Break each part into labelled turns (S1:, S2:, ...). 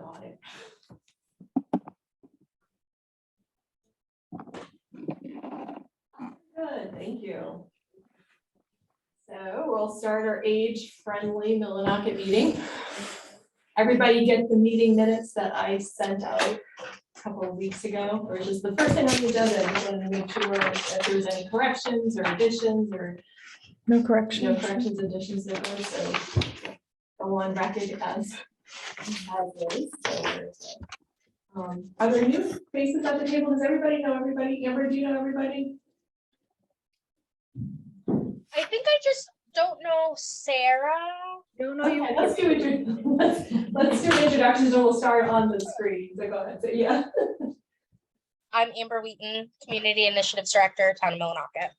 S1: audit. Good, thank you. So we'll start our age-friendly Millinocket meeting. Everybody get the meeting minutes that I sent out a couple of weeks ago, or just the first thing on the agenda. I just wanted to make sure if there was any corrections or additions or
S2: No
S1: no
S2: corrections.
S1: corrections, additions, there were, so go on record as is. Are there new faces at the table? Does everybody know everybody? Amber, do you know everybody?
S3: I think I just don't know Sarah.
S2: Don't know you.
S1: Okay, let's do introductions and we'll start on the screen. So go ahead. So yeah.
S3: I'm Amber Wheaton, Community Initiatives Director, Town of Millinocket.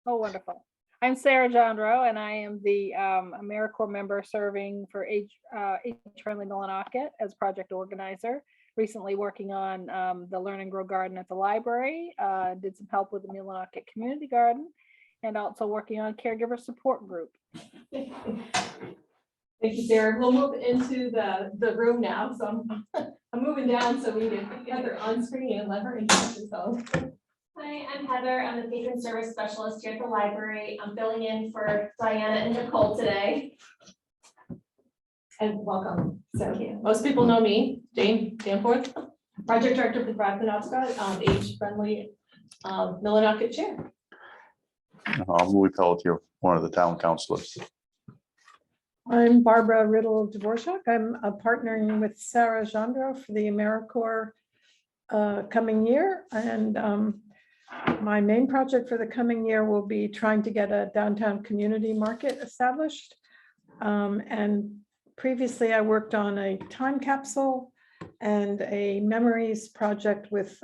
S2: Oh, wonderful. I'm Sarah Jandro, and I am the AmeriCorps member serving for Age-Friendly Millinocket as project organizer. Recently working on the Learn and Grow Garden at the library, did some help with the Millinocket Community Garden, and also working on caregiver support group.
S1: Thank you, Sarah. We'll move into the room now. So I'm moving down so we can get Heather on screen and let her introduce herself.
S4: Hi, I'm Heather. I'm the patron service specialist here at the library. I'm filling in for Diana and Nicole today.
S1: And welcome. So most people know me, Jane Danforth, project director for Bradford Penobscot, age-friendly Millinocket chair.
S5: Louis Pelletier, one of the town councilors.
S6: I'm Barbara Riddle of Dvorak. I'm partnering with Sarah Jandro for the AmeriCorps coming year. And my main project for the coming year will be trying to get a downtown community market established. And previously I worked on a time capsule and a memories project with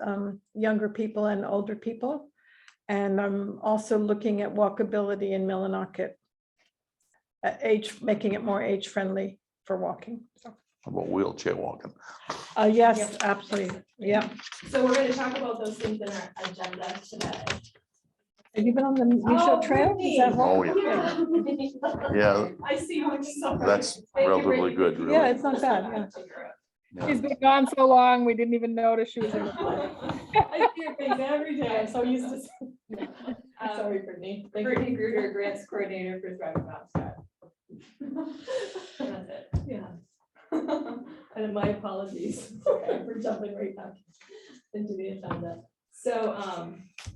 S6: younger people and older people. And I'm also looking at walkability in Millinocket, making it more age-friendly for walking. So,
S5: How about wheelchair walking?
S6: yes, absolutely. Yeah.
S1: So we're going to talk about those things in our agenda today.
S6: Have you been on the Misha Trail? Is that
S5: Oh,
S6: what-
S5: yeah. Yeah,
S1: I see how much stuff.
S5: that's relatively good, really.
S6: Yeah, it's not bad. Yeah.
S2: She's been gone so long, we didn't even notice she was in the.
S1: I see your face every day. I'm so used to. Sorry, Brittany.
S7: Brittany Gruder, grants coordinator for Thrive Mascot.
S1: That's it, yeah. And my apologies for jumping right back into the agenda. So,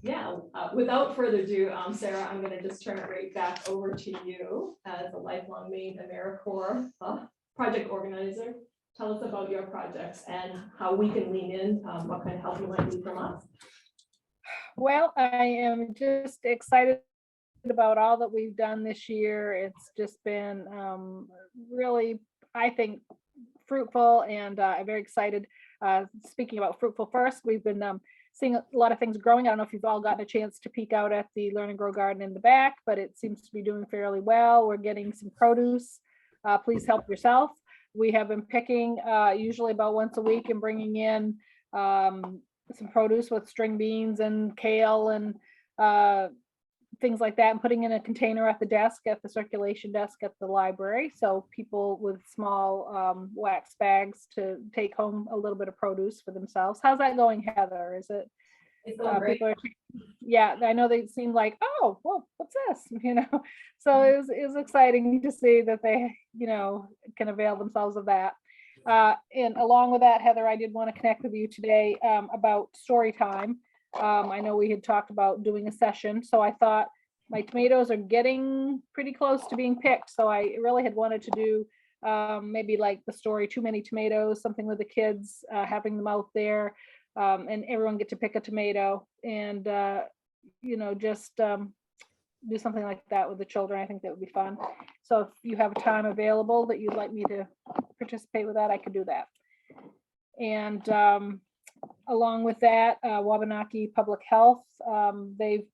S1: yeah, without further ado, Sarah, I'm gonna just turn it right back over to you as a lifelong Maine AmeriCorps project organizer. Tell us about your projects and how we can lean in, what kind of help you might need from us.
S2: Well, I am just excited about all that we've done this year. It's just been really, I think, fruitful, and I'm very excited. Speaking about fruitful first, we've been seeing a lot of things growing. I don't know if you've all gotten a chance to peek out at the Learn and Grow Garden in the back, but it seems to be doing fairly well. We're getting some produce. Please help yourself. We have been picking usually about once a week and bringing in some produce with string beans and kale and things like that, and putting in a container at the desk, at the circulation desk at the library. So people with small wax bags to take home a little bit of produce for themselves. How's that going, Heather? Is it?
S1: It's going great.
S2: Yeah, I know they seem like, oh, well, what's this? So it was exciting to see that they, can avail themselves of that. And along with that, Heather, I did want to connect with you today about story time. I know we had talked about doing a session, so I thought my tomatoes are getting pretty close to being picked. So I really had wanted to do maybe like the story, Too Many Tomatoes, something with the kids, having them out there. And everyone get to pick a tomato and, just do something like that with the children. I think that would be fun. So if you have a time available that you'd like me to participate with that, I could do that. And along with that, Wabanaki Public Health, they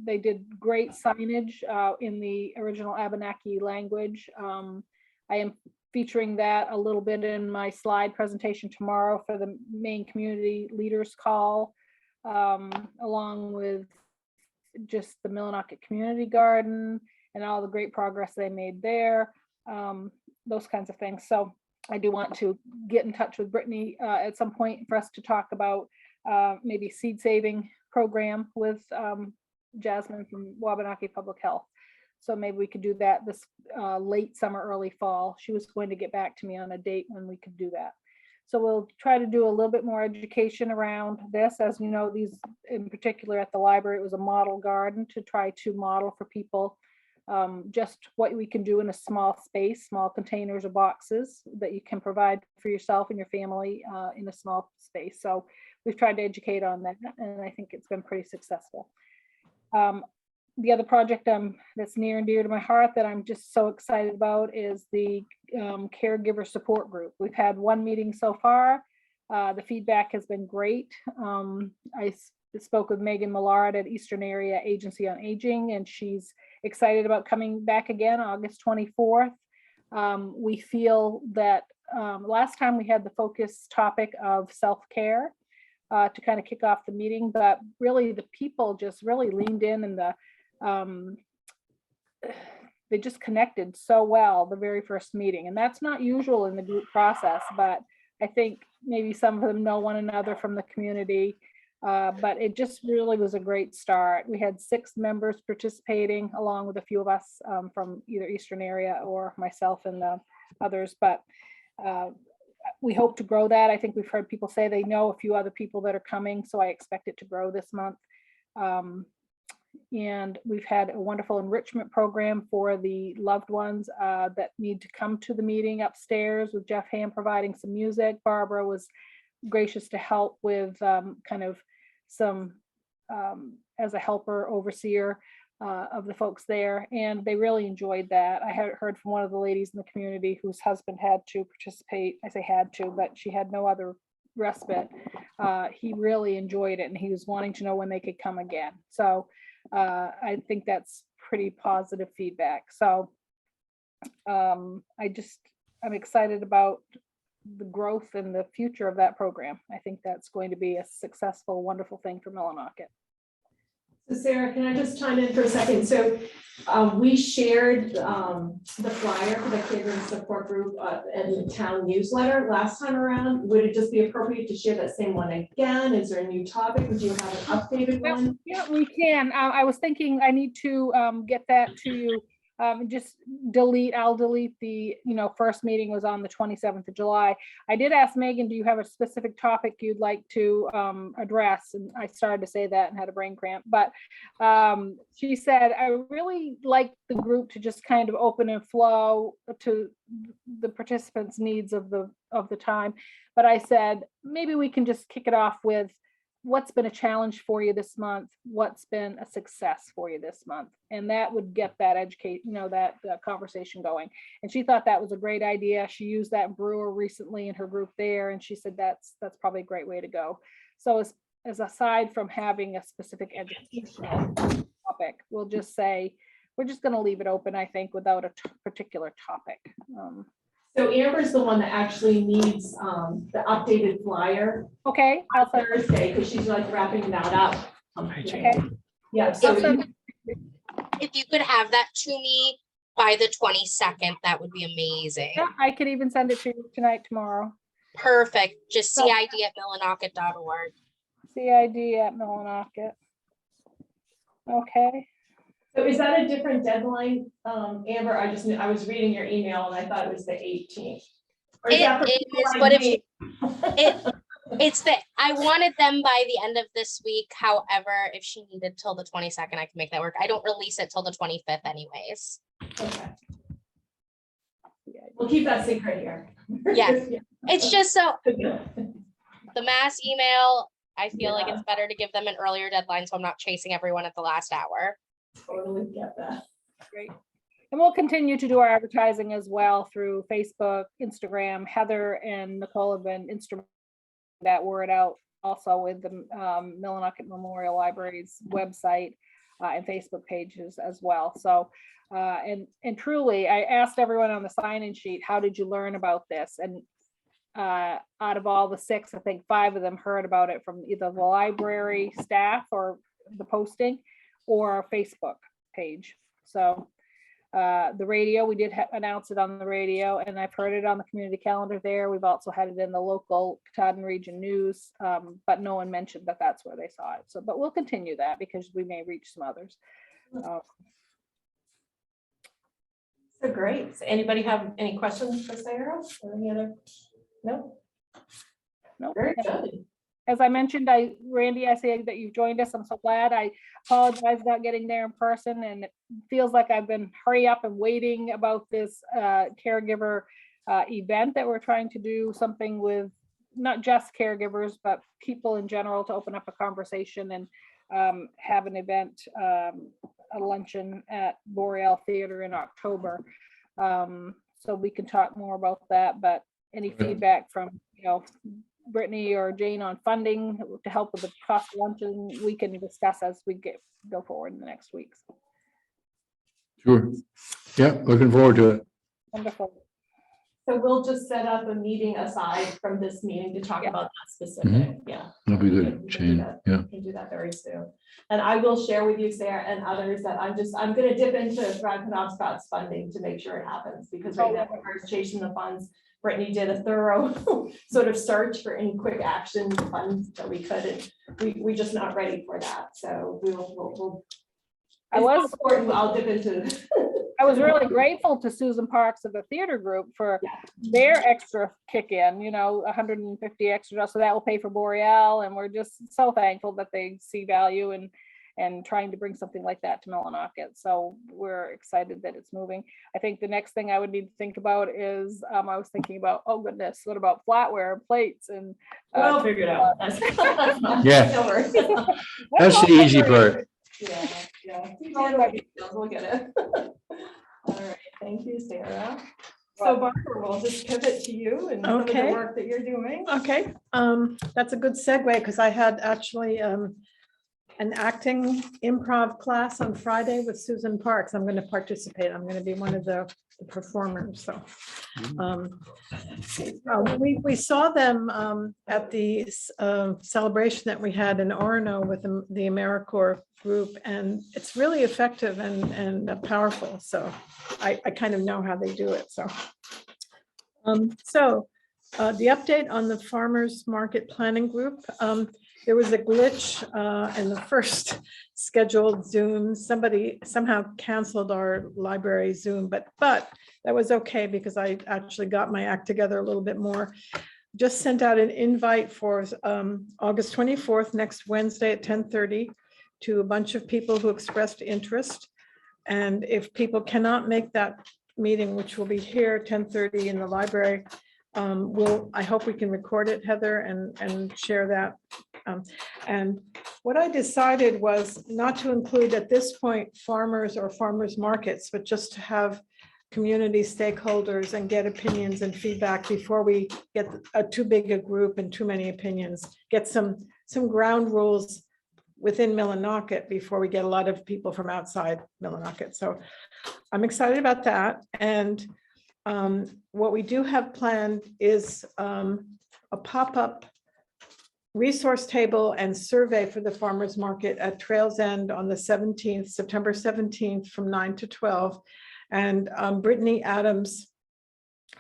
S2: did great signage in the original Abenaki language. I am featuring that a little bit in my slide presentation tomorrow for the Maine Community Leaders Call, along with just the Millinocket Community Garden and all the great progress they made there, those kinds of things. So I do want to get in touch with Brittany at some point for us to talk about maybe seed saving program with Jasmine from Wabanaki Public Health. So maybe we could do that this late summer, early fall. She was going to get back to me on a date when we could do that. So we'll try to do a little bit more education around this. As you know, these in particular at the library, it was a model garden to try to model for people just what we can do in a small space, small containers or boxes that you can provide for yourself and your family in a small space. So we've tried to educate on that, and I think it's been pretty successful. The other project that's near and dear to my heart that I'm just so excited about is the caregiver support group. We've had one meeting so far. The feedback has been great. I spoke with Megan Millard at Eastern Area Agency on Aging, and she's excited about coming back again August 24th. We feel that last time we had the focus topic of self-care to kind of kick off the meeting, but really the people just really leaned in, and they just connected so well the very first meeting. And that's not usual in the group process, but I think maybe some of them know one another from the community. But it just really was a great start. We had 6 members participating along with a few of us from either Eastern Area or myself and the others, but we hope to grow that. I think we've heard people say they know a few other people that are coming, so I expect it to grow this month. And we've had a wonderful enrichment program for the loved ones that need to come to the meeting upstairs, with Jeff Ham providing some music. Barbara was gracious to help with kind of some as a helper overseer of the folks there, and they really enjoyed that. I had heard from one of the ladies in the community whose husband had to participate. I say had to, but she had no other respite. He really enjoyed it, and he was wanting to know when they could come again. So I think that's pretty positive feedback. So I'm excited about the growth and the future of that program. I think that's going to be a successful, wonderful thing for Millinocket.
S1: So Sarah, can I just chime in for a second? So we shared the flyer for the caregiving support group in the town newsletter last time around. Would it just be appropriate to share that same one again? Is there a new topic? Would you have an updated one?
S2: Yeah, we can. I was thinking I need to get that to you. Just I'll delete the, first meeting was on the 27th of July. I did ask Megan, do you have a specific topic you'd like to address? And I started to say that and had a brain cramp, but she said, I really like the group to just kind of open and flow to the participants' needs of the time. But I said, maybe we can just kick it off with what's been a challenge for you this month, what's been a success for you this month, and that would get that that conversation going. And she thought that was a great idea. She used that in Brewer recently in her group there, and she said that's probably a great way to go. So as aside from having a specific educational topic, we'll just say we're just going to leave it open, I think, without a particular topic.
S1: So Amber's the one that actually needs the updated flyer
S2: Okay, I'll send
S1: Thursday, because she's like wrapping that up.
S2: Okay.
S1: Yeah, so
S2: I'll send
S3: If you could have that to me by the 22nd, that would be amazing.
S2: Yeah, I could even send it to you tonight, tomorrow.
S3: Perfect. Just CID@millinocket.org.
S2: CID@Millinocket. Okay.
S1: so is that a different deadline, Amber? I was reading your email and I thought it was the 18th. Or is that for
S3: It
S1: people
S3: is,
S1: like
S3: but
S1: me?
S3: it's that I wanted them by the end of this week. However, if she needed till the 22nd, I can make that work. I don't release it till the 25th anyways.
S1: Okay. We'll keep that secret here.
S3: Yes. It's just so
S1: Yeah.
S3: the mass email, I feel like
S1: Yeah.
S3: it's better to give them an earlier deadline so I'm not chasing everyone at the last hour.
S1: Totally get that.
S2: Great. And we'll continue to do our advertising as well through Facebook, Instagram. Heather and Nicole have been instrumental in that word out also with the Millinocket Memorial Library's website and Facebook pages as well. So, and truly, I asked everyone on the sign-in sheet, how did you learn about this? And out of all the 6, I think 5 of them heard about it from either the library staff or the posting or our Facebook page. So The radio, we did announce it on the radio, and I've heard it on the community calendar there. We've also had it in the local Katahdin Region News, but no one mentioned that that's where they saw it. So, but we'll continue that because we may reach some others.
S4: So great. So anybody have any questions for Sarah or any other? No?
S2: Nope.
S4: Very good.
S2: As I mentioned, Randy, I say that you've joined us. I'm so glad. I apologize about getting there in person, and it feels like I've been hurry up and waiting about this caregiver event that we're trying to do, something with not just caregivers, but people in general, to open up a conversation and have an event, a luncheon at Boreal Theater in October. So we can talk more about that, but any feedback from, Brittany or Jane on funding to help with the cost of luncheon, we can discuss as we go forward in the next weeks.
S8: Sure. Yeah, looking forward to it.
S2: Wonderful.
S4: So we'll just set up a meeting aside from this meeting to talk
S2: Yeah.
S4: about that specific, yeah.
S8: That'll be
S4: We
S8: good,
S4: can do
S8: Shane.
S4: that.
S8: Yeah.
S4: We can do that very soon. And I will share with you, Sarah, and others that I'm gonna dip into Brad Penobscot's funding to make sure it happens, because right now we're chasing the funds. Brittany did a thorough sort of search for any quick action funds that we could, and we're just not ready for that, so we'll.
S2: I was-
S4: It's important, I'll dip into.
S2: I was really grateful to Susan Parks of the theater group for
S4: Yeah.
S2: their extra kick in, 150 extra, so that will pay for Boreal, and we're just so thankful that they see value and trying to bring something like that to Millinocket. So we're excited that it's moving. I think the next thing I would need to think about is, I was thinking about, oh goodness, what about flatware and plates and.
S4: We'll figure it out.
S8: Yeah.
S4: Don't worry.
S8: That's the easy part.
S4: Yeah. We'll get it. All right, thank you, Sarah. So Barbara, we'll just pivot to you and some of the
S6: Okay.
S4: work that you're doing.
S6: Okay, that's a good segue because I had actually an acting improv class on Friday with Susan Parks. I'm going to participate. I'm going to be one of the performers, so. We saw them at the celebration that we had in Orono with the AmeriCorps group, and it's really effective and powerful. So I kind of know how they do it, so. The update on the farmers market planning group, there was a glitch in the first scheduled Zoom. Somebody somehow canceled our library Zoom, but that was okay because I actually got my act together a little bit more. Just sent out an invite for August 24th, next Wednesday at 10:30 to a bunch of people who expressed interest. And if people cannot make that meeting, which will be here 10:30 in the library, I hope we can record it, Heather, and share that. And what I decided was not to include at this point farmers or farmers markets, but just to have community stakeholders and get opinions and feedback before we get too big a group and too many opinions. Get some ground rules within Millinocket before we get a lot of people from outside Millinocket. So I'm excited about that. And what we do have planned is a pop-up resource table and survey for the farmers market at Trails End on the 17th, September 17th from 9 to 12. And Brittany Adams,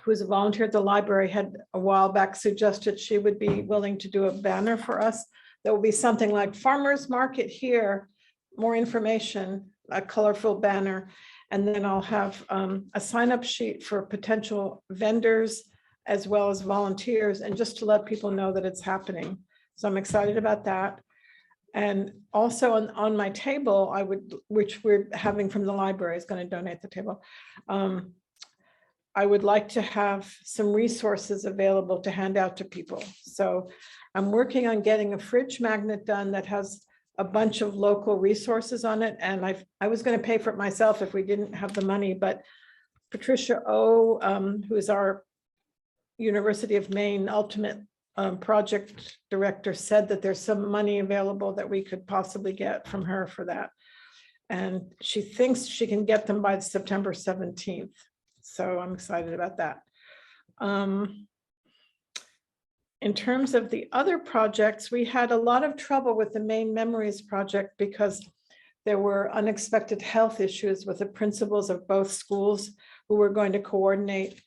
S6: who is a volunteer at the library, had a while back suggested she would be willing to do a banner for us. That will be something like farmers market here, more information, a colorful banner. And then I'll have a sign-up sheet for potential vendors as well as volunteers, and just to let people know that it's happening. So I'm excited about that. And also on my table, which we're having from the library, is going to donate the table. I would like to have some resources available to hand out to people. So I'm working on getting a fridge magnet done that has a bunch of local resources on it. And I was going to pay for it myself if we didn't have the money, but Patricia O, who is our University of Maine Ultimate project director, said that there's some money available that we could possibly get from her for that. And she thinks she can get them by September 17th. So I'm excited about that. In terms of the other projects, we had a lot of trouble with the Maine Memories project because there were unexpected health issues with the principals of both schools who were going to coordinate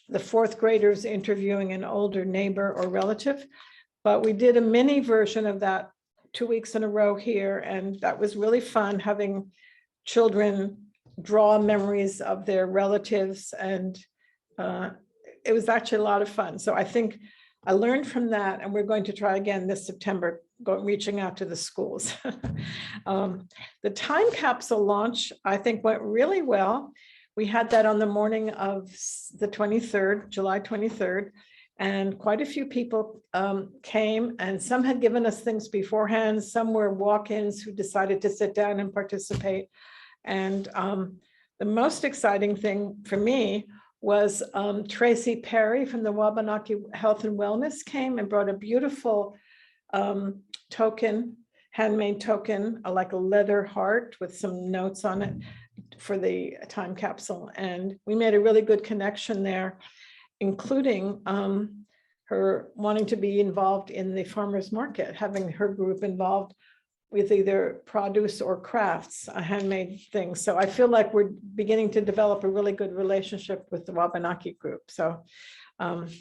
S6: the fourth graders interviewing an older neighbor or relative. But we did a mini version of that 2 weeks in a row here, and that was really fun, having children draw memories of their relatives, and it was actually a lot of fun. So I think I learned from that, and we're going to try again this September, reaching out to the schools. The time capsule launch, I think, went really well. We had that on the morning of the 23rd, July 23rd, and quite a few people came, and some had given us things beforehand. Some were walk-ins who decided to sit down and participate. And the most exciting thing for me was Tracy Perry from the Wabanaki Health and Wellness came and brought a beautiful token, handmade token, like a leather heart with some notes on it for the time capsule. And we made a really good connection there, including her wanting to be involved in the farmer's market, having her group involved with either produce or crafts, a handmade thing. So I feel like we're beginning to develop a really good relationship with the Wabanaki group. So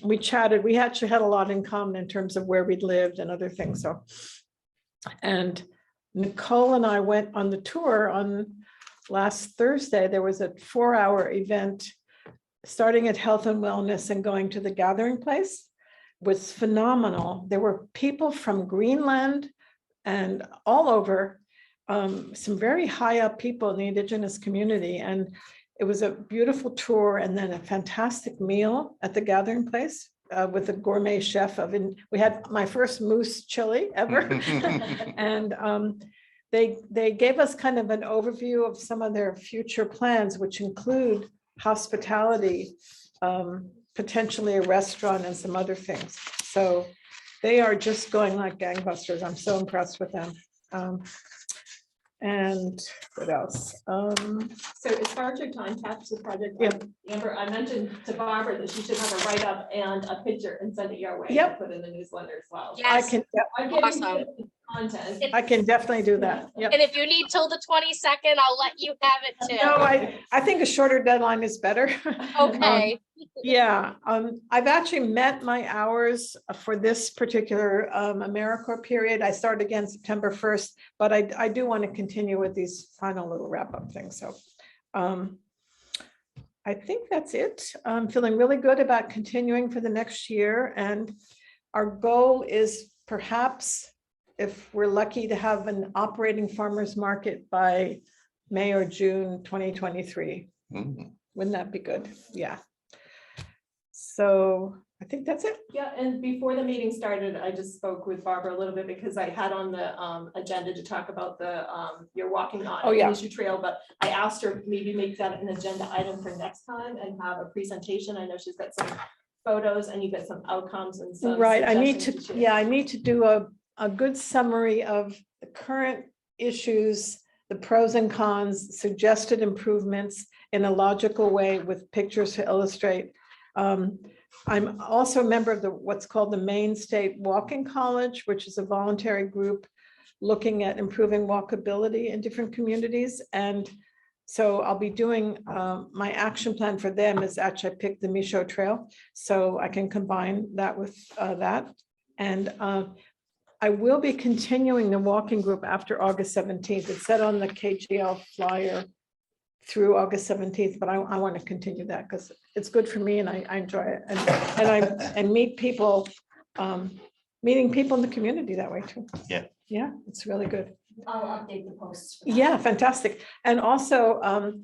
S6: we chatted, we actually had a lot in common in terms of where we'd lived and other things. So, and Nicole and I went on the tour on last Thursday. There was a 4-hour event starting at Health and Wellness and going to the Gathering Place. It was phenomenal. There were people from Greenland and all over, some very high up people in the Indigenous community. And it was a beautiful tour, and then a fantastic meal at the Gathering Place with a gourmet chef. We had my first moose chili ever. And they gave us kind of an overview of some of their future plans, which include hospitality, potentially a restaurant and some other things. So they are just going like gangbusters. I'm so impressed with them. And what else?
S4: So as far as your time capsule project,
S6: Yeah.
S4: Amber, I mentioned to Barbara that she should have a write-up and a picture and send it your way.
S6: Yep.
S4: Put in the newsletter as well.
S3: Yes.
S4: I'm getting
S3: Awesome.
S4: content.
S6: I can definitely do that. Yep.
S3: And if you need till the 22nd, I'll let you have it too.
S6: No, I think a shorter deadline is better.
S3: Okay.
S6: Yeah, I've actually met my hours for this particular AmeriCorps period. I start again September 1st, but I do want to continue with these final little wrap-up things. So I think that's it. I'm feeling really good about continuing for the next year. And our goal is perhaps, if we're lucky, to have an operating farmers market by May or June 2023. Wouldn't that be good? Yeah. So I think that's it.
S4: Yeah, and before the meeting started, I just spoke with Barbara a little bit because I had on the agenda to talk about the your walking on
S6: Oh, yeah.
S4: Issue Trail, but I asked her maybe make that an agenda item for next time and have a presentation. I know she's got some photos and you got some outcomes and some.
S6: Right, I need to,
S4: suggestions share.
S6: yeah, I need to do a good summary of the current issues, the pros and cons, suggested improvements in a logical way with pictures to illustrate. I'm also a member of what's called the Maine State Walking College, which is a voluntary group looking at improving walkability in different communities. And so I'll be doing, my action plan for them is actually I picked the Michaud Trail, so I can combine that with that. And I will be continuing the walking group after August 17th. It's set on the KGL flyer through August 17th, but I want to continue that because it's good for me and I enjoy it. And meet people, meeting people in the community that way too.
S5: Yeah.
S6: Yeah, it's really good.
S4: I'll update the posts. for that.
S6: Yeah, fantastic. And also,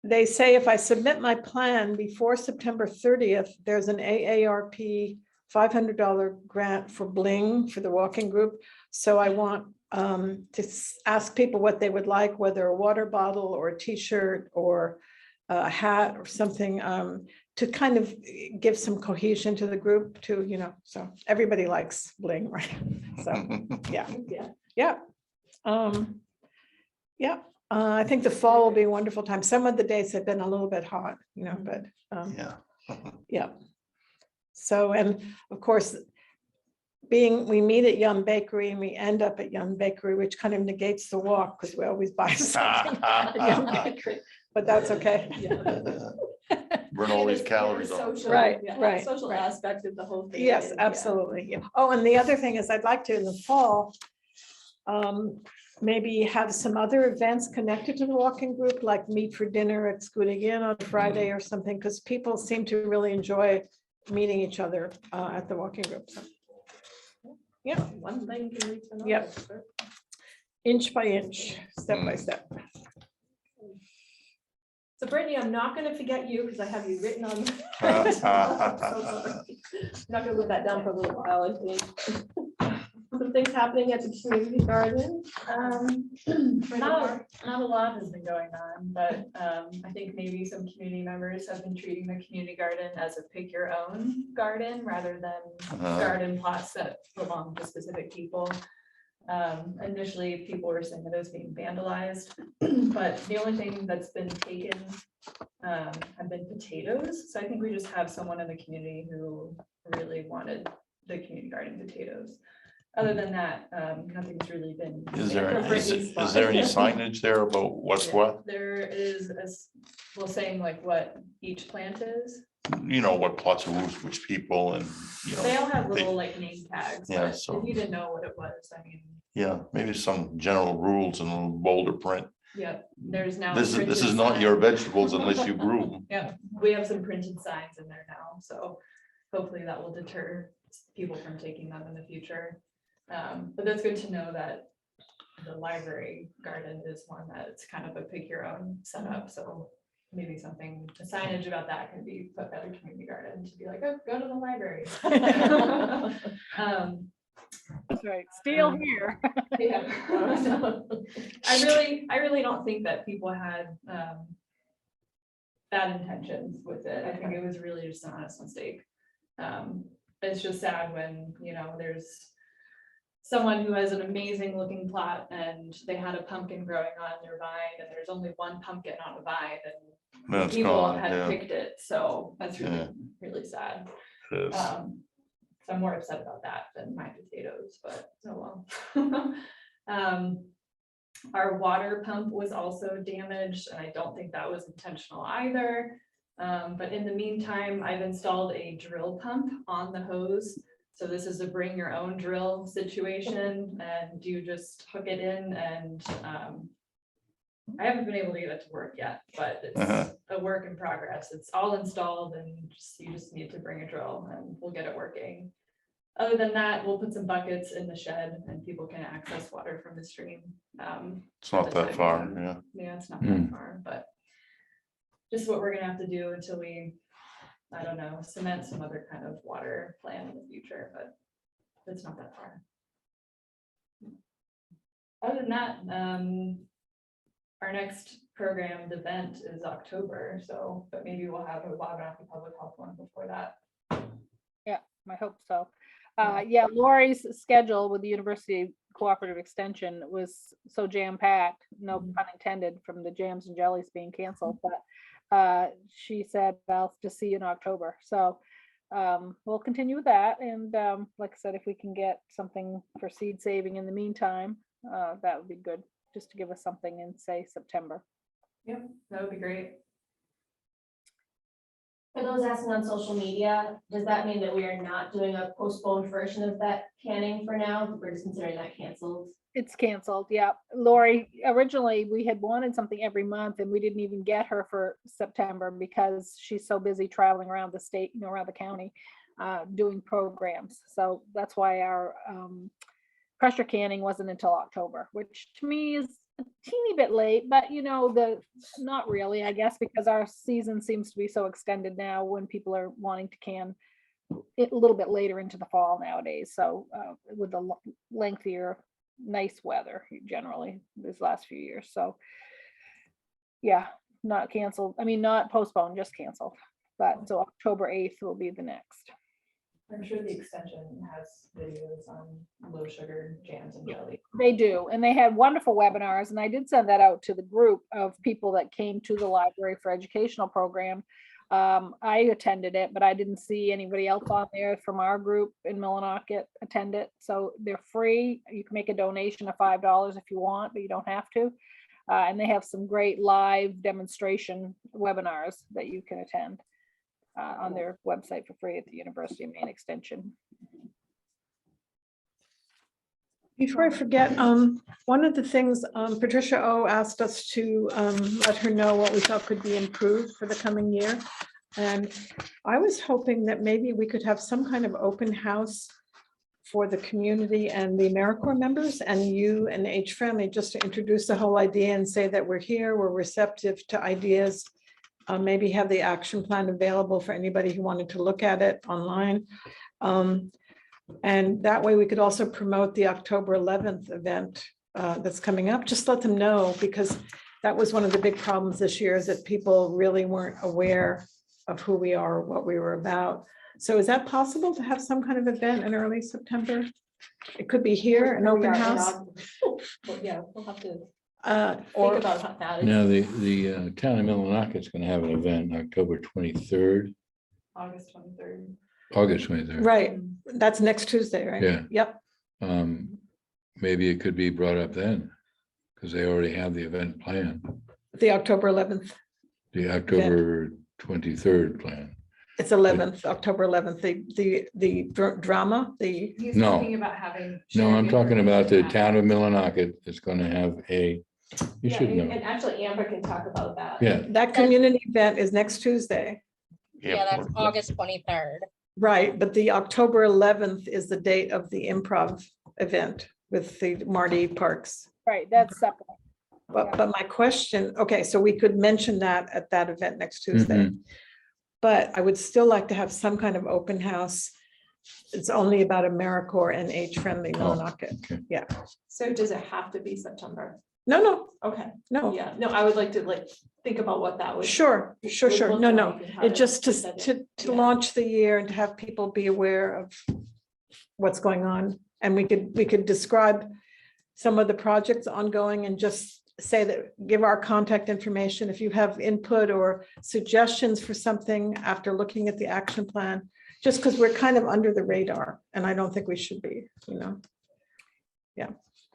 S6: they say if I submit my plan before September 30th, there's an AARP $500 grant for Bling for the walking group. So I want to ask people what they would like, whether a water bottle or a t-shirt or a hat or something, to kind of give some cohesion to the group too, you know, so everybody likes Bling, right? So, yeah, yeah. Yeah, I think the fall will be a wonderful time. Some of the days have been a little bit hot, you know, but
S5: Yeah.
S6: yeah. So, and of course, we meet at Yum Bakery and we end up at Yum Bakery, which kind of negates the walk because we always buy something at Yum Bakery, but that's okay.
S5: Burn all these
S1: And it's
S5: calories
S1: the
S5: off.
S1: social-
S6: Right,
S1: yeah,
S6: right,
S1: Social
S6: right.
S1: aspect of the whole thing.
S6: Yes,
S1: is, yeah.
S6: absolutely. Yeah. Oh, and the other thing is I'd like to in the fall, maybe have some other events connected to the walking group, like meet for dinner at Scooting Inn on Friday or something, because people seem to really enjoy meeting each other at the walking group. So, yeah,
S1: One thing can lead to another.
S6: Yep. inch by inch, step by step.
S1: So Brittany, I'm not gonna forget you because I have you written on. I'm so sorry. Not gonna live that down for a little while, I think. Some things happening at the community garden.
S7: Not a lot has been going on, but I think maybe some community members have been treating the community garden as a pick your own garden rather than garden plots that belong to specific people. Initially, people were saying that it was being vandalized, but the only thing that's been taken have been potatoes. So I think we just have someone in the community who really wanted the community garden potatoes. Other than that, nothing's really been.
S5: Is there,
S1: For
S5: is
S1: Brittany's
S5: is there any
S1: spot.
S5: signage there about what's
S7: Yeah,
S5: what?
S7: There is, well, saying like what each plant is.
S5: You know, what plots of roofs, which people and, you
S7: They
S5: know,
S7: all have
S5: they-
S7: little like name tags,
S5: Yeah,
S7: but
S5: so-
S7: if you didn't know what it was, I mean,
S5: yeah, maybe some general rules and a little bolder print.
S7: yeah, there's now.
S5: This is
S7: printed
S5: not your
S7: signs.
S5: vegetables unless you grew them.
S7: Yeah, we have some printed signs in there now, so hopefully that will deter people from taking them in the future. But that's good to know that the library garden is one that's kind of a pick your own setup, so maybe something, a signage about that can be put by the community garden to be like, oh, go to the library.
S2: That's right. Steal here.
S7: Yeah. I really don't think that people had bad intentions with it. I think it was really just an honest mistake. It's just sad when, you know, there's someone who has an amazing looking plot and they had a pumpkin growing on their vine and there's only one pumpkin on a vine and
S5: That's
S7: people
S5: gone,
S7: had
S5: yeah.
S7: picked it. So that's really,
S5: Yeah.
S7: really sad.
S5: It is.
S7: So I'm more upset about that than my potatoes, but oh well. Our water pump was also damaged, and I don't think that was intentional either. But in the meantime, I've installed a drill pump on the hose. So this is a bring your own drill situation, and you just hook it in and I haven't been able to get it to work yet, but it's a work in progress. It's all installed and you just need to bring a drill and we'll get it working. Other than that, we'll put some buckets in the shed and people can access water from the stream.
S5: It's not that far, yeah.
S7: Yeah, it's not that far, but just what we're gonna have to do until we, I don't know, cement some other kind of water plan in the future, but it's not that far. Other than that, our next programmed event is October, so, but maybe we'll have a Wabanaki Public Health one before that.
S2: I hope so. Yeah, Lori's schedule with the University Cooperative Extension was so jam-packed, no pun intended, from the jams and jellies being canceled, but she said, I'll just see you in October. So we'll continue with that. And like I said, if we can get something for seed saving in the meantime, that would be good, just to give us something in, say, September.
S7: Yep, that would be great.
S4: For those asking on social media, does that mean that we are not doing a postponed version of that canning for now? We're just considering that canceled.
S2: It's canceled, yeah. Lori, originally, we had wanted something every month and we didn't even get her for September because she's so busy traveling around the state, you know, around the county, doing programs. So that's why our pressure canning wasn't until October, which to me is a teeny bit late, but you know, not really, I guess, because our season seems to be so extended now when people are wanting to can it a little bit later into the fall nowadays. So with the lengthier, nice weather generally these last few years. So yeah, not canceled. I mean, not postponed, just canceled. But so October 8th will be the next.
S7: I'm sure the extension has videos on low sugar jams and jelly.
S2: They do, and they had wonderful webinars, and I did send that out to the group of people that came to the library for educational program I attended it, but I didn't see anybody else on there from our group in Millinocket attend it. So they're free. You can make a donation of $5 if you want, but you don't have to. And they have some great live demonstration webinars that you can attend on their website for free at the University of Maine Extension.
S6: Before I forget, one of the things Patricia O asked us to let her know what we thought could be improved for the coming year. And I was hoping that maybe we could have some kind of open house for the community and the AmeriCorps members and you and H Friendly, just to introduce the whole idea and say that we're here, we're receptive to ideas. Maybe have the action plan available for anybody who wanted to look at it online. And that way we could also promote the October 11th event that's coming up. Just let them know, because that was one of the big problems this year, is that people really weren't aware of who we are, or what we were about. So is that possible to have some kind of event in early September? It could be here, an open house.
S4: Well, yeah, we'll have to
S6: Or
S4: think about that.
S8: Now, the town of Millinocket is going to have an event October 23rd,
S7: August 23rd.
S8: August 23rd.
S6: right, that's next Tuesday, right?
S8: Yeah.
S6: Yep,
S8: Maybe it could be brought up then, because they already have the event plan,
S6: the October 11th.
S8: the October 23rd plan.
S6: It's 11th, October 11th, the drama,
S7: He's
S8: No.
S7: talking about having.
S8: No, I'm
S7: shared
S8: talking about the
S7: information
S8: town of Millinocket is going to have you
S4: Yeah,
S8: should
S4: and
S8: know.
S4: actually Amber can talk about that.
S8: Yeah,
S6: that community event is next Tuesday.
S3: Yeah, that's August 23rd.
S6: Right, but the October 11th is the date of the improv event with the Marty Parks.
S2: Right, that's separate.
S6: But my question, okay, so we could mention that at that event next Tuesday.
S8: Mhm.
S6: But I would still like to have some kind of open house. It's only about AmeriCorps and Age Friendly Millinocket.
S8: okay.
S6: Yeah,
S4: So does it have to be September?
S6: no,
S4: Okay,
S6: no,
S4: yeah, no, I would like to think about what that would.
S6: sure,
S4: would look
S6: no,
S4: like
S6: no.
S4: and how
S6: It just
S4: present it.
S6: to
S4: Yeah.
S6: launch the year and to have people be aware of what's going on. And we could describe some of the projects ongoing and just say that, give our contact information. If you have input or suggestions for something after looking at the action plan, just because we're kind of under the radar and I don't think we should be, you know.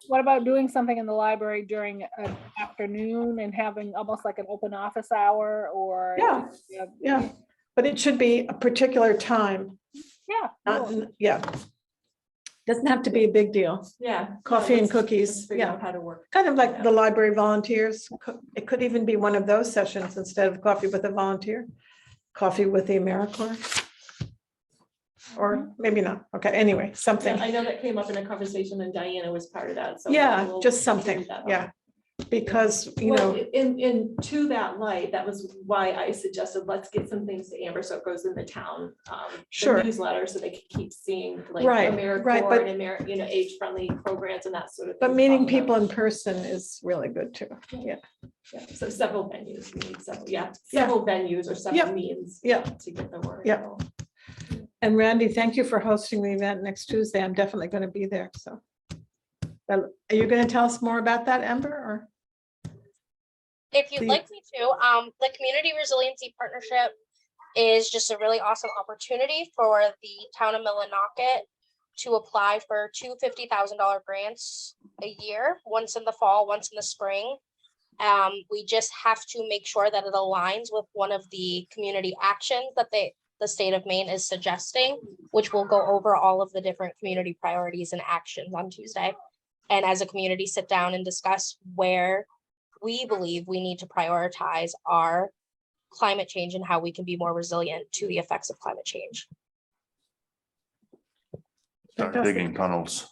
S2: What about doing something in the library during an afternoon and having almost like an open office hour or?
S6: Yeah, yeah, but it should be a particular time,
S2: Yeah.
S6: not,
S2: cool.
S6: yeah. Doesn't have to be a big deal.
S4: Yeah.
S6: Coffee and
S4: let's
S6: cookies,
S4: figure
S6: yeah.
S4: out How to work.
S6: Kind of like the library volunteers. It could even be one of those sessions instead of coffee with a volunteer, coffee with the AmeriCorps. Or maybe not. Okay, anyway,
S4: Yeah,
S6: something.
S4: I know that came up in a conversation and Diana was part of that, so. I
S6: Yeah,
S4: will
S6: just
S4: figure
S6: something.
S4: that out.
S6: Yeah. Because, you
S4: Well,
S6: know,
S4: in to that light, that was why I suggested, let's get some things to Amber, so it goes in the town. The
S6: Sure.
S4: Newsletter, so they can keep seeing like
S6: Right,
S4: AmeriCorps
S6: but-
S4: and age-friendly programs and that sort of.
S6: but
S4: thing
S6: meeting
S4: popping up.
S6: people in person is really good too. Yeah,
S4: Yeah, so several venues, we need several,
S6: Yeah.
S4: several venues or several
S6: Yep.
S4: means.
S6: Yeah.
S4: To get the word.
S6: Yeah.
S4: out.
S6: and Randy, thank you for hosting the event next Tuesday. I'm definitely going to be there, so. Are you going to tell us more about that, Amber, or?
S3: If you'd
S6: The-
S3: like me to, the Community Resiliency Partnership is just a really awesome opportunity for the town of Millinocket to apply for two $50,000 grants a year, once in the fall, once in the spring. We just have to make sure that it aligns with one of the community actions that the state of Maine is suggesting, which will go over all of the different community priorities and actions on Tuesday. And as a community, sit down and discuss where we believe we need to prioritize our climate change and how we can be more resilient to the effects of climate change.
S5: Start
S6: Fantastic.
S5: digging tunnels.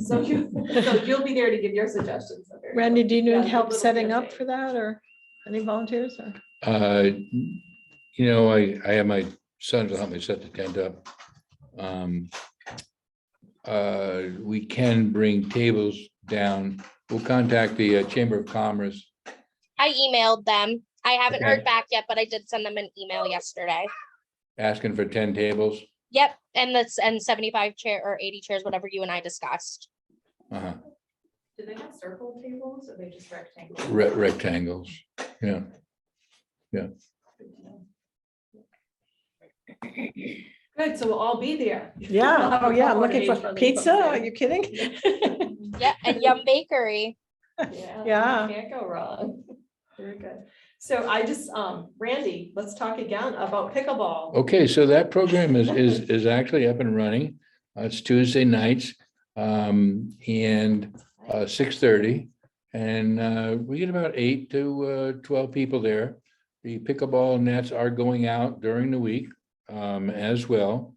S4: So you'll be there to give your suggestions. Okay.
S6: Randy, do you
S4: Yeah,
S6: need help
S4: little
S6: setting up
S4: campaign.
S6: for that or any volunteers? Or?
S8: I have my sons will help me set the tent up. We can bring tables down. We'll contact the Chamber of Commerce.
S3: I emailed them. I haven't
S8: Okay.
S3: heard back yet, but I did send them an email yesterday.
S8: Asking for 10 tables.
S3: Yep, and 75 chair or 80 chairs, whatever you and I discussed.
S8: Uh-huh.
S7: Do they have circle tables or are they just rectangles?
S8: Rectangles, yeah.
S4: Good to know. Good, so we'll all be there. We'll
S6: Yeah,
S4: have
S6: oh
S4: a
S6: yeah, I'm
S4: couple
S6: looking for
S4: age-friendly
S6: pizza, are
S4: folks
S6: you kidding?
S3: Yeah, and Yum Bakery.
S4: there.
S6: Yeah.
S4: Can't go wrong. Very good. So I just, Randy, let's talk again about pickleball.
S8: Okay, so that program is actually up and running. It's Tuesday nights, and 6:30. And we get about 8 to 12 people there. The pickleball nets are going out during the week as well.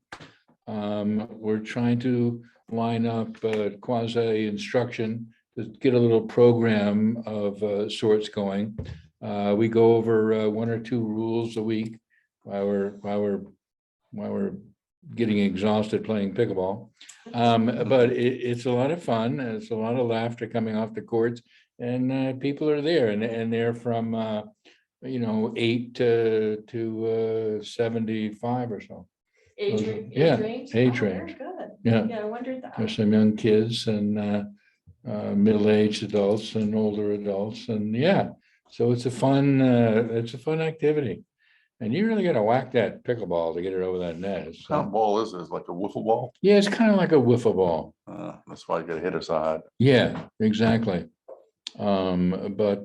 S8: We're trying to line up quasi instruction to get a little program of sorts going. We go over 1 or 2 rules a week while we're getting exhausted playing pickleball. But it's a lot of fun. And it's a lot of laughter coming off the courts, and people are there, and they're from 8 to 75 or so.
S4: Age
S8: Yeah,
S4: range?
S8: age
S4: Oh, very
S8: range.
S4: Good.
S8: Yeah,
S4: Yeah, I wondered that.
S8: there's some young kids and middle-aged adults and older adults, and yeah, so it's a fun activity. And you really gotta whack that pickleball to get it over that net. It's,
S5: What kind of ball is this? Like a wiffle ball?
S8: yeah, it's kind of like a wiffle ball.
S5: That's why you gotta hit it so hard.
S8: Yeah, exactly. But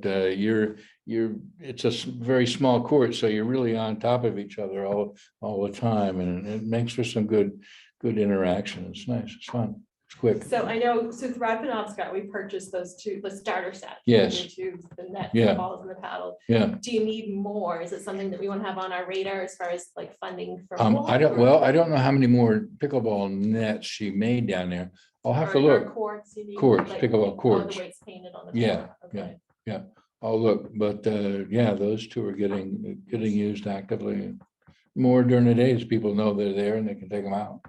S8: it's a very small court, so you're really on top of each other all the time, and it makes for some good interaction. It's nice, it's fun, it's quick.
S4: So I know, so Thrive Penobscot, we purchased those two, the starter set.
S8: Yes.
S4: The tubes, the net,
S8: Yeah.
S4: the balls and the paddle.
S8: Yeah,
S4: Do you need more? Is it something that we want to have on our radar as far as like funding for?
S8: I don't know how many more pickleball nets she made down there. I'll have to look.
S4: Courts. You need,
S8: Courts,
S4: like,
S8: pickleball
S4: all
S8: courts.
S4: The weights painted on the.
S8: Yeah,
S4: court. Okay.
S8: I'll look, but yeah, those two are getting used actively more during the days. People know they're there and they can take them out.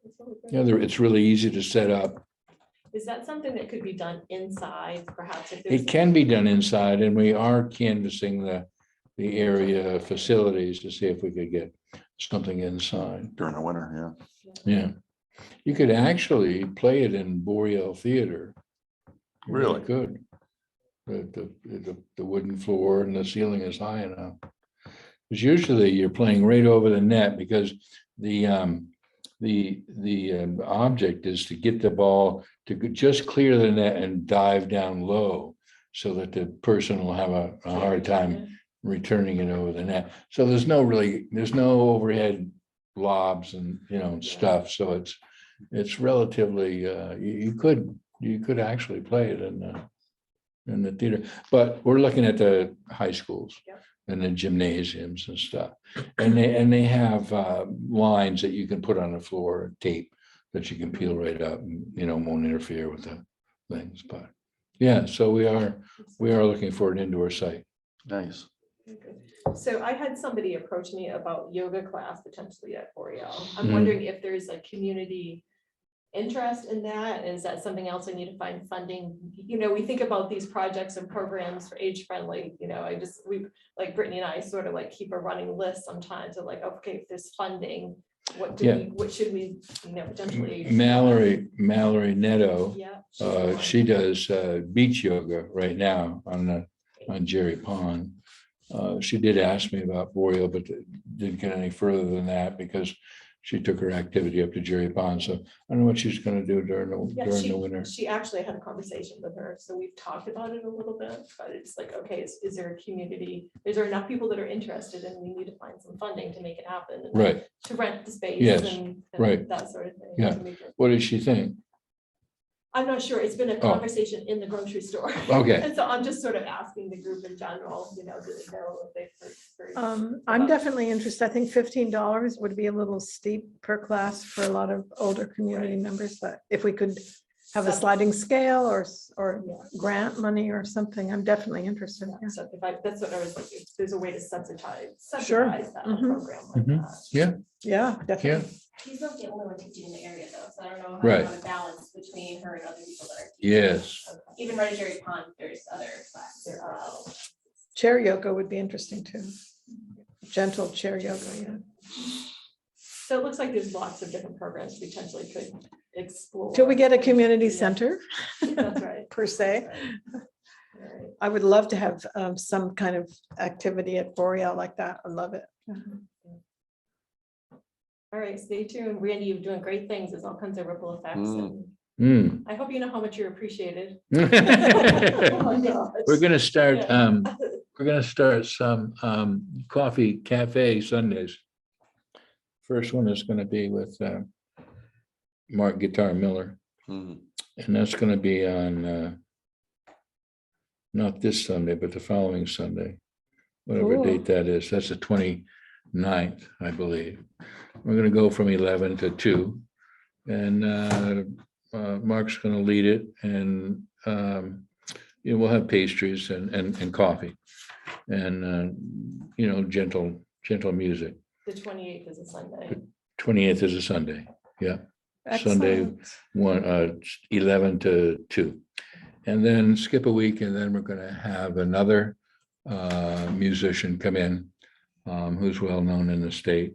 S4: That's really great.
S8: Yeah, it's really easy to set up.
S4: Is that something that could be done inside perhaps? If there's
S8: It can be done inside, and we are canvassing the area facilities to see if we could get something inside.
S5: During the winter,
S8: Yeah. You could actually play it in Boreal Theater. You
S5: Really?
S8: Could. The wooden floor and the ceiling is high enough. Because usually you're playing right over the net, because the object is to get the ball to just clear the net and dive down low, so that the person will have a hard time returning it over the net. So there's no overhead lobs and stuff. So it's relatively you could actually play it in the theater, but we're looking at the high schools
S4: Yep.
S8: and the gymnasiums and stuff. And they have lines that you can put on the floor, tape that you can peel right up and won't interfere with the things. But yeah, so we are looking for an indoor site.
S5: nice.
S4: So I had somebody approach me about yoga class potentially at Boreal. I'm
S8: Mhm.
S4: wondering if there's a community interest in that. Is that something else I need to find funding? We think about these projects and programs for age friendly, we, like Brittany and I sort of like keep a running list sometimes of like, okay, if there's funding, what should we, potentially?
S8: Mallory Neto,
S4: Yeah.
S8: she does beach yoga right now on Jerry Pond. She did ask me about Boreal, but didn't get any further than that because she took her activity up to Jerry Pond. So I don't know what she's gonna do during the winter.
S4: She actually had a conversation with her, so we've talked about it a little bit, but it's like, okay, is there a community? Is there enough people that are interested, and we need to find some funding to make it happen? And
S8: Right.
S4: to rent the space.
S8: Yes,
S4: and
S8: right.
S4: That sort of thing.
S8: Yeah.
S4: to make it-
S8: What did she think?
S4: I'm not sure. It's been a conversation in the grocery store.
S8: Okay.
S4: And so I'm just sort of asking the group in general, do they know if they've heard?
S6: I'm definitely interested. I think $15 would be a little steep per class for a lot of older community members, but if we could have a sliding scale or
S4: Yeah.
S6: grant money or something, I'm definitely interested. yeah.
S4: So that's what I was like, if there's a way to subsidize
S6: Sure.
S4: that
S6: Mhm.
S4: program like
S8: Mhm.
S4: that.
S8: Yeah,
S6: Yeah, definitely.
S9: She's not the only one teaching in the area though, so I don't know how
S8: Right.
S9: you want to balance between her and other people that are. teaching.
S8: yes.
S9: Even right at Jerry Pond, there's other classes as well.
S6: Chair yoga would be interesting too. Gentle chair yoga, yeah.
S4: So it looks like there's lots of different programs we potentially could explore.
S6: Till we get a community
S4: Yeah.
S6: center
S4: That's right.
S6: per se.
S4: That's right. All right.
S6: I would love to have some kind of activity at Boreal like that. I love it.
S4: All right, stay tuned. Randy, you're doing great things. There's all kinds of ripple effects.
S5: Mm.
S4: And
S8: Hmm.
S4: I hope you know how much you're appreciated.
S8: We're
S4: Oh, gosh.
S8: gonna start,
S4: Yeah.
S8: we're gonna start some coffee cafe Sundays. First one is gonna be with Mark Guitar Miller,
S5: Mm.
S8: and that's gonna be on not this Sunday, but the following Sunday, whatever
S6: Cool.
S8: date that is. That's the 29th, I believe. We're gonna go from 11 to 2. And Mark's gonna lead it, and we'll have pastries and coffee. And gentle music.
S4: The 28th is a Sunday.
S8: 28th is a Sunday, yeah. Sunday,
S6: Excellent.
S8: 11 to 2. And then skip a week, and then we're gonna have another musician come in who's well-known in the state.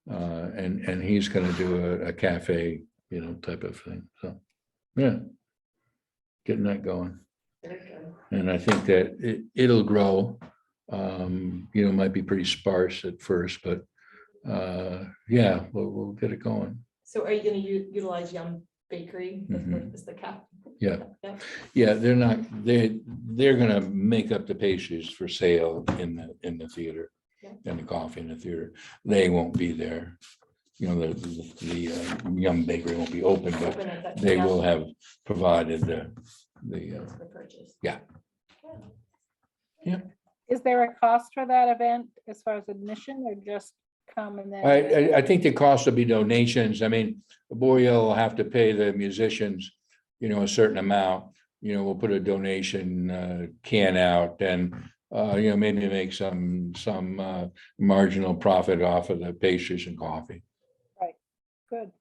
S8: And he's gonna do a cafe, type of thing, so, yeah. Getting that going,
S4: Very good.
S8: and I think that it'll grow. Might be pretty sparse at first, but yeah, we'll get it going.
S4: So are you gonna utilize Yum Bakery
S8: Mhm.
S4: as the cap?
S8: Yeah.
S4: Yeah.
S8: Yeah, they're gonna make up the pastries for sale in the theater.
S4: Yeah.
S8: And the coffee in the theater. They won't be there. The Yum Bakery won't be open, but
S4: Open at that-
S8: they
S4: yeah,
S8: will have provided the
S4: for the purchase.
S8: yeah.
S2: Is there a cost for that event as far as admission or just come and then?
S8: I think the cost will be donations. I mean, Boreal will have to pay the musicians, a certain amount. We'll put a donation can out and, maybe make some marginal profit off of the pastries and coffee.
S2: Good.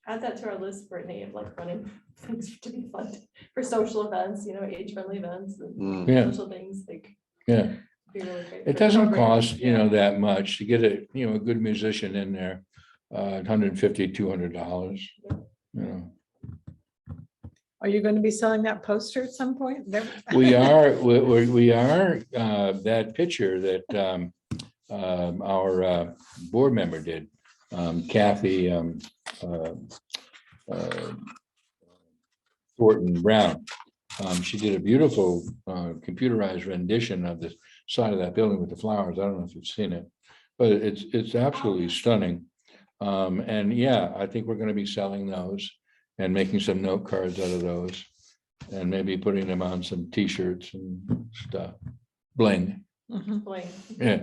S4: Add that to our list, Brittany, of like running things to be funded for social events, age-friendly events and
S5: Mm.
S8: Yeah.
S4: social things like.
S8: Yeah,
S4: be really great
S8: it
S4: for
S8: doesn't
S4: programming,
S8: cost,
S4: yeah.
S8: that much to get a good musician in there. $150, $200,
S6: Are you going to be selling that poster at some point?
S8: We are, that picture that our board member did, Kathy Thornton Brown. She did a beautiful computerized rendition of the side of that building with the flowers. I don't know if you've seen it, but it's absolutely stunning. And yeah, I think we're going to be selling those and making some note cards out of those, and maybe putting them on some t-shirts and stuff. Bling.
S6: Mhm.
S4: Bling.
S8: Yeah.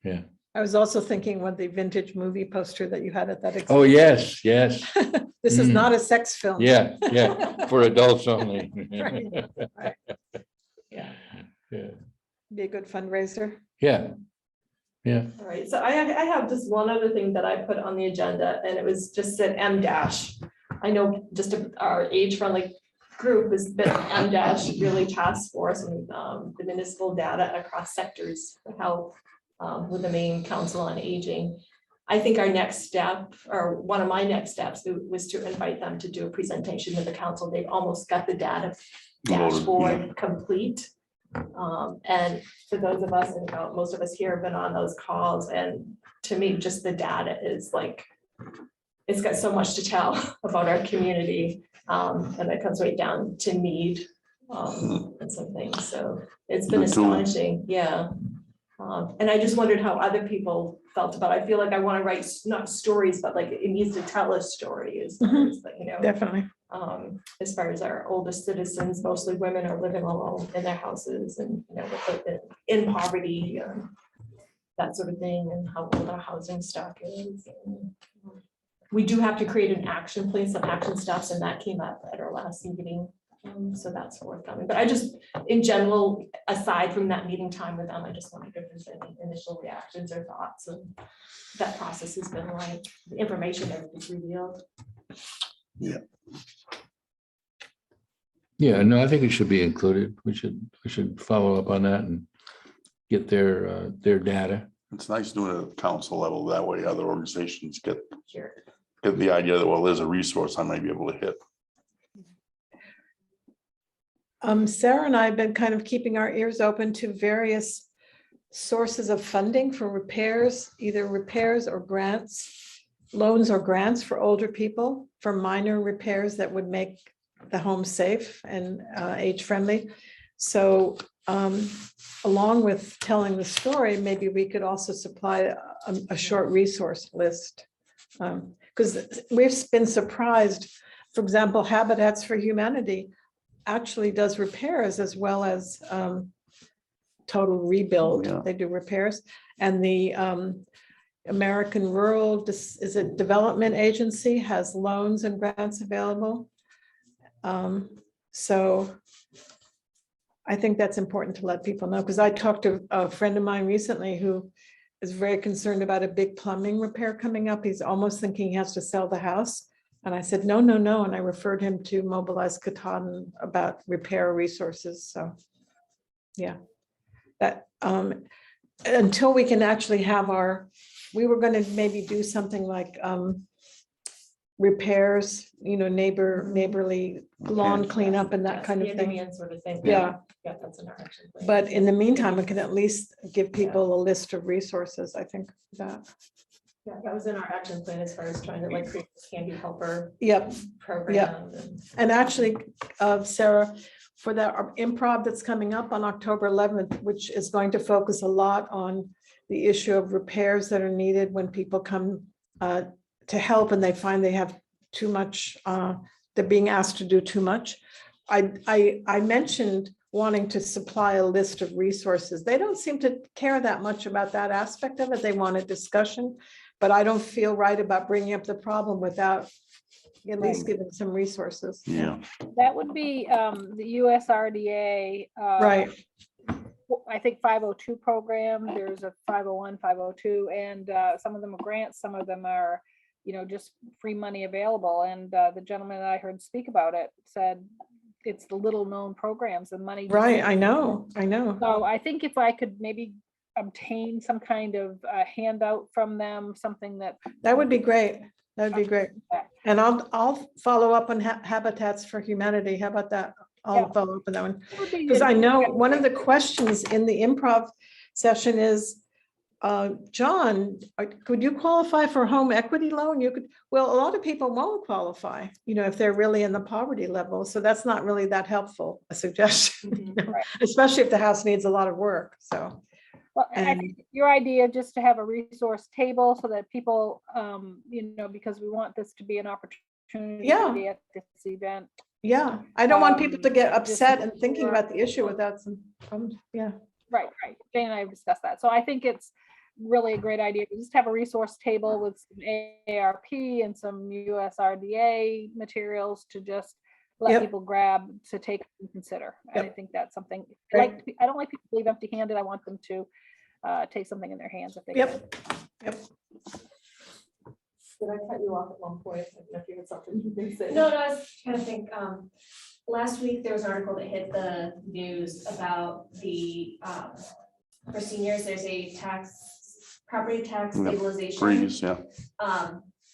S8: Yeah.
S6: I was also thinking what the vintage movie poster that you had at that.
S8: Oh, yes, yes.
S6: This is
S8: Mm.
S6: not a sex film.
S8: Yeah, yeah, for adults only.
S6: Right, right.
S4: Yeah.
S8: Yeah,
S6: Be a good fundraiser.
S8: yeah, yeah.
S4: All right, so I have just one other thing that I put on the agenda, and it was just an M dash. I know just our age-friendly group has been M dash really task force and the municipal data across sectors of health with the Maine Council on Aging. I think our next step, or one of my next steps, was to invite them to do a presentation to the council. They've almost got the data dashboard complete. And for those of us, and most of us here have been on those calls, and to me, just the data is like, it's got so much to tell about our community, and it comes right down to need and some things, so it's been
S5: Good tool.
S4: astonishing, yeah. And I just wondered how other people felt about it. I feel like I want to write, not stories, but like it needs to tell a story, as far as,
S6: Definitely.
S4: as far as our oldest citizens, mostly women, are living alone in their houses and, in poverty, that sort of thing, and how old our housing stock is. And we do have to create an action plan, some action steps, and that came up at our last meeting. So that's forthcoming. But I just, in general, aside from that meeting time with them, I just wondered if there's any initial reactions or thoughts of that process has been like, the information that was revealed.
S8: Yeah, no, I think it should be included. We should follow up on that and get their data.
S5: It's nice doing it at council level. That way other organizations get
S4: Sure.
S5: the idea that, well, there's a resource I might be able to hit.
S6: Sarah and I have been kind of keeping our ears open to various sources of funding for repairs, either repairs or grants loans or grants for older people for minor repairs that would make the home safe and age-friendly. So along with telling the story, maybe we could also supply a short resource list. Because we've been surprised, for example, Habitats for Humanity actually does repairs as well as total rebuild.
S5: Yeah.
S6: They do repairs. And the American Rural, is it Development Agency has loans and grants available. So I think that's important to let people know, because I talked to a friend of mine recently who is very concerned about a big plumbing repair coming up. He's almost thinking he has to sell the house. And I said, no, no, no. And I referred him to Mobilize Katahdin about repair resources. So, yeah, that until we can actually have we were going to maybe do something like repairs, neighborly lawn cleanup and that kind of thing.
S4: Sort of thing.
S6: Yeah.
S4: Yeah, that's an action plan.
S6: But in the meantime, we can at least give people a list of resources, I think that.
S4: Yeah, that was in our action plan as far as trying to like create this Candy Helper
S6: Yep.
S4: program.
S6: And actually, Sarah, for that improv that's coming up on October 11th, which is going to focus a lot on the issue of repairs that are needed when people come to help and they find they have too much, they're being asked to do too much. I mentioned wanting to supply a list of resources. They don't seem to care that much about that aspect of it. They want a discussion, but I don't feel right about bringing up the problem without at least giving some resources.
S5: Yeah,
S2: That would be the USRDA.
S6: Right.
S2: I think 502 program, there's a 501, 502, and some of them are grants, some of them are, just free money available. And the gentleman that I heard speak about it said it's the little known programs and money.
S6: Right, I know.
S2: So I think if I could maybe obtain some kind of handout from them, something that.
S6: That would be great. That would be great. And I'll follow up on Habitats for Humanity. How about that? I'll follow up on that one. Because I know one of the questions in the improv session is, John, could you qualify for home equity loan? Well, a lot of people won't qualify, if they're really in the poverty level. So that's not really that helpful a suggestion,
S2: Right.
S6: especially if the house needs a lot of work. So.
S2: Well, I think your idea just to have a resource table so that people, because we want this to be an opportunity at this event.
S6: Yeah, I don't want people to get
S2: just
S6: upset and thinking about the issue without some, yeah.
S2: Right. Jane and I have discussed that. So I think it's really a great idea to just have a resource table with some ARP and some USRDA materials to just let people grab to take and consider. And I think that's something, I don't like people to leave empty handed. I want them to take something in their hands if they can.
S6: Yep.
S4: Did I cut you off at one point? I don't know if you had something you can say.
S9: No, I was trying to think, last week there was an article that hit the news about the, for seniors, there's a property tax
S5: Yep,
S9: stabilization.
S5: freeze, yeah.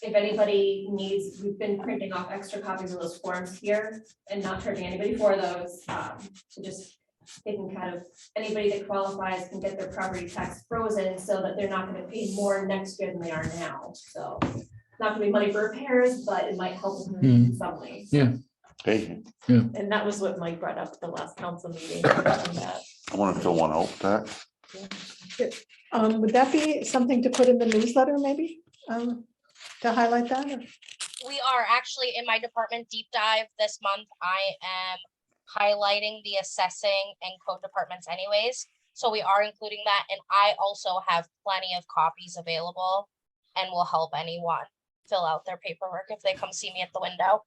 S9: If anybody needs, we've been printing off extra copies of those forms here and not charging anybody for those. So just, they can kind of, anybody that qualifies can get their property tax frozen so that they're not gonna pay more next year than they are now. So not gonna be money for repairs, but it might help them in some ways.
S8: Yeah.
S5: Hey,
S4: And that was what Mike brought up at the last council meeting. That.
S5: I want to fill one out, tax.
S6: Would that be something to put in the newsletter maybe? To highlight that? Or-
S3: We are actually in my department deep dive this month. I am highlighting the assessing and code departments anyways. So we are including that. And I also have plenty of copies available and will help anyone fill out their paperwork if they come see me at the window.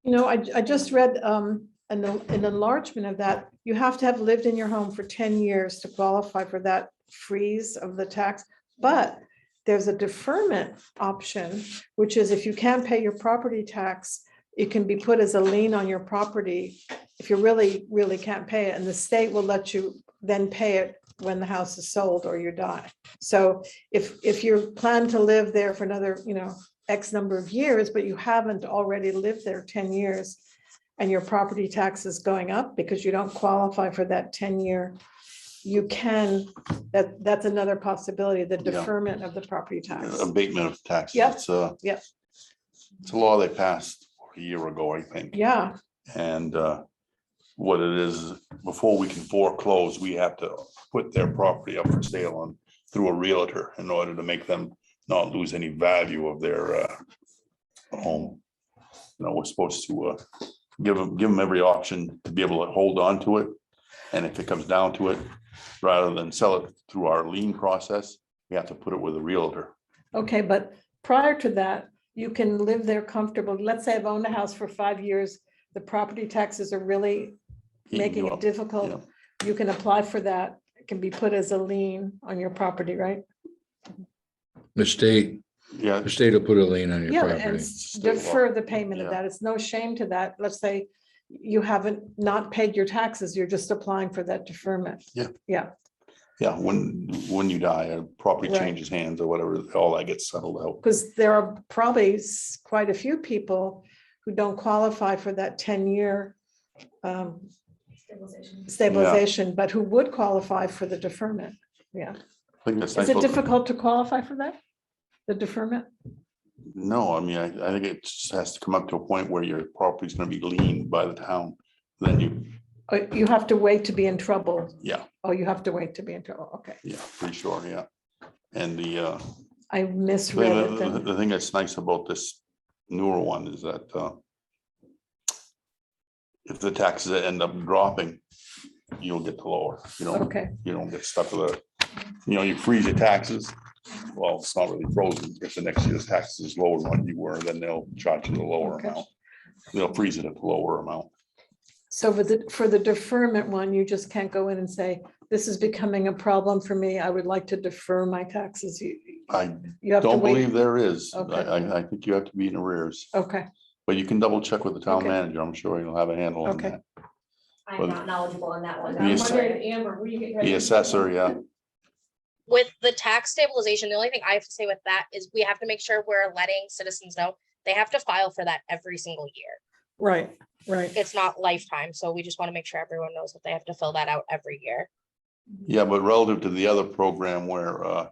S6: I just read an enlargement of that. You have to have lived in your home for 10 years to qualify for that freeze of the tax. But there's a deferment option, which is if you can't pay your property tax, it can be put as a lien on your property if you really, really can't pay it. And the state will let you then pay it when the house is sold or you die. So if you plan to live there for another, X number of years, but you haven't already lived there 10 years and your property tax is going up because you don't qualify for that 10-year you can, that's another possibility, the
S5: Yeah.
S6: deferment of the property tax.
S5: Abatement of taxes.
S6: Yep,
S5: It's
S6: yep.
S5: It's a law they passed a year ago, I think.
S6: Yeah,
S5: And what it is, before we can foreclose, we have to put their property up for sale on through a realtor in order to make them not lose any value of their home. You know, we're supposed to give them every option to be able to hold on to it. And if it comes down to it, rather than sell it through our lien process, we have to put it with a realtor.
S6: okay, but prior to that, you can live there comfortable. Let's say I've owned a house for 5 years, the property taxes are really
S5: Eating
S6: making
S5: you
S6: it
S5: up.
S6: difficult. You can apply for that. It can be put as a lien on your property, right?
S8: The state
S5: Yeah,
S8: will put a lien on your
S6: Yeah, and
S8: property.
S5: State law.
S6: defer the payment of
S5: Yeah.
S6: that. It's no shame to that. Let's say you haven't not paid your taxes, you're just applying for that deferment.
S5: yeah, when you die, a property
S6: Right.
S5: changes hands or whatever, all that gets settled out.
S6: Because there are probably quite a few people who don't qualify for that 10-year stabilization, but who would qualify for the deferment. Yeah.
S5: I think that's
S6: Is
S5: nice.
S6: it difficult to qualify for that? The deferment?
S5: No, I mean, I think it just has to come up to a point where your property's gonna be leaned by the town. Then
S6: You have to wait to be in trouble.
S5: yeah,
S6: Oh, you have to wait to be in trouble. Okay.
S5: yeah, pretty sure, yeah. And the
S6: I misread it
S5: the
S6: then.
S5: the thing that's nice about this newer one is that if the taxes end up dropping, you'll get the lower,
S6: Okay,
S5: you don't get stuck with you freeze your taxes. Well, it's not really frozen. If the next year's taxes is lower than what you were, then they'll charge you the lower
S6: Okay.
S5: amount. They'll freeze it at the lower amount.
S6: so for the deferment one, you just can't go in and say, this is becoming a problem for me. I would like to defer my taxes.
S5: I
S6: You have to
S5: don't
S6: wait.
S5: believe there is.
S6: Okay.
S5: I think you have to be in arrears,
S6: Okay,
S5: but you can double check with the town
S6: Okay.
S5: manager. I'm sure he'll have a handle on
S6: Okay.
S5: that.
S9: I'm not knowledgeable on that one.
S5: The ass-
S4: Amber, were you getting ready?
S5: The assessor, yeah,
S3: With the tax stabilization, the only thing I have to say with that is we have to make sure we're letting citizens know they have to file for that every single year.
S6: right, right.
S3: It's not lifetime, so we just want to make sure everyone knows that they have to fill that out every year.
S5: yeah, but relative to the other program where,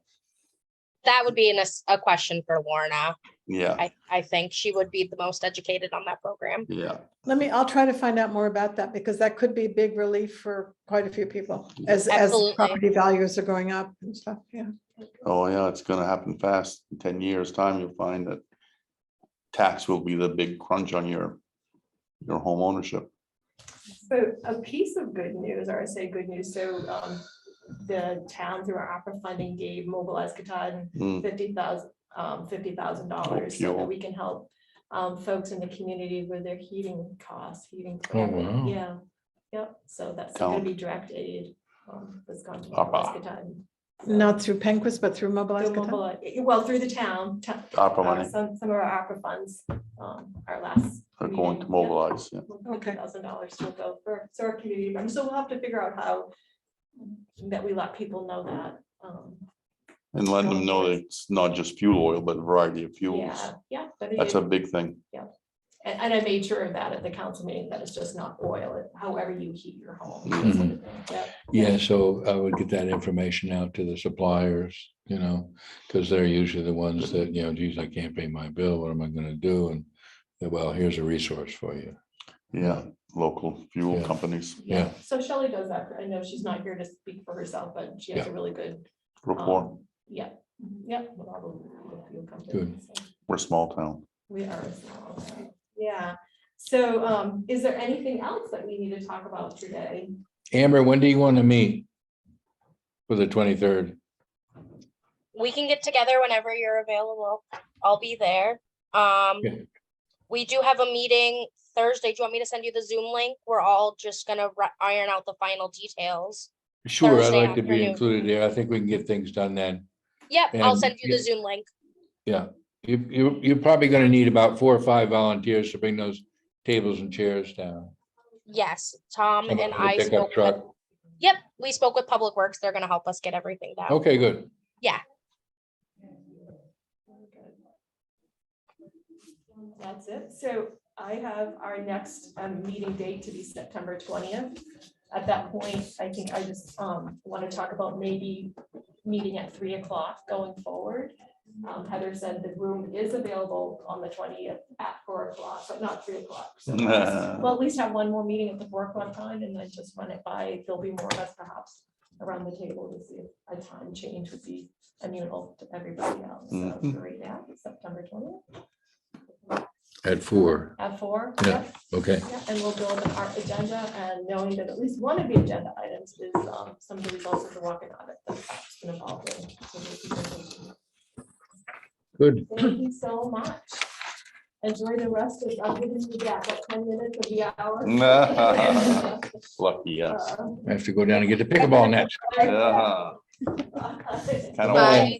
S3: That would be a question for Lorna.
S5: yeah,
S3: I think she would be the most educated on that program.
S5: yeah,
S6: I'll try to find out more about that because that could be big relief for quite a few people as
S3: Absolutely.
S6: property values are going up and stuff. Yeah.
S5: oh, yeah, it's gonna happen fast. In 10 years' time, you'll find that tax will be the big crunch on your home ownership.
S4: So a piece of good news, or I say good news, so the town through our ARPA funding gave Mobilize Katahdin
S5: Mm,
S4: $50,000 so
S5: fuel.
S4: that we can help folks in the community with their heating costs, heating.
S8: Oh,
S4: planning.
S8: wow.
S4: Yeah, yep, so that's gonna
S5: Count.
S4: be direct aid. That's gone to
S5: ARPA.
S4: Mobilize Katahdin.
S6: Not through Penquist, but through Mobilize.
S4: Through
S6: Katahdin?
S4: Mobilize- Well, through the town.
S5: ARPA money
S4: Some of our ARPA funds, our last.
S5: are going to
S4: meeting, yeah.
S5: mobilize, yeah.
S6: Okay.
S4: $50,000 will go for our community members, so we'll have to figure out how that we let people know that.
S5: And letting them know that it's not just fuel oil, but a variety of fuels.
S4: Yeah, yeah. but
S5: That's
S4: it-
S5: a big thing.
S4: And I made sure of that at the council meeting, that it's just not oil, however you heat your home. that
S5: Mhm.
S4: sort of thing. Yep.
S8: Yeah, so I would get that information out to the suppliers, because they're usually the ones that, geez, I can't pay my bill. What am I gonna do? And, well, here's a resource for you.
S5: Yeah, local fuel
S8: Yeah.
S5: companies,
S8: Yeah.
S4: So Shelley does that. I know she's not here to speak for herself, but she has a really good.
S5: report.
S4: Yeah, yeah. With all the fuel companies.
S8: Good.
S4: so.
S5: We're a small town.
S4: We are. Small, yeah. So is there anything else that we need to talk about today?
S8: Amber, when do you want to meet? For the 23rd?
S3: We can get together whenever you're available. I'll be there.
S8: Yeah.
S3: We do have a meeting Thursday. Do you want me to send you the Zoom link? We're all just gonna iron out the final details.
S8: Sure, I'd
S3: Thursday
S8: like to be
S3: afternoon.
S8: included there. I think we can get things done then.
S3: Yep, I'll
S8: And
S3: send you the
S8: you-
S3: Zoom link.
S8: Yeah, you're probably gonna need about 4 or 5 volunteers to bring those tables and chairs down.
S3: Yes, Tom
S8: Somebody
S3: and
S8: with a
S3: I
S8: pickup
S3: spoke with,
S8: truck.
S3: yep, we spoke with Public Works. They're gonna help us get everything down.
S8: Okay, good.
S4: That's it. So I have our next meeting date to be September 20th. at that point, I think I just want to talk about maybe meeting at 3 o'clock going forward. Heather said the room is available on the 20th at 4 o'clock, but not 3 o'clock. So we'll at least have one more meeting at the 4 o'clock time and then just run it by. There'll be more of us perhaps around the table to see if a time change would be amenable to everybody else. So
S5: Mhm.
S4: for right now, it's September 20th
S8: At 4,
S4: at 4.
S8: Yeah.
S4: Yep.
S8: okay.
S4: Yeah, and we'll build our agenda and knowing that at least one of the agenda items is some of the results of the walk-in audit that's been involved in. So we'll keep it moving.
S8: Good.
S4: Thank you so much. Enjoy the rest of, I'm giving you that, what, 10 minutes of the hour?
S5: Lucky, yes.
S8: I have to go down and get the pickleball nets.
S5: Yeah. Kind of
S3: Bye.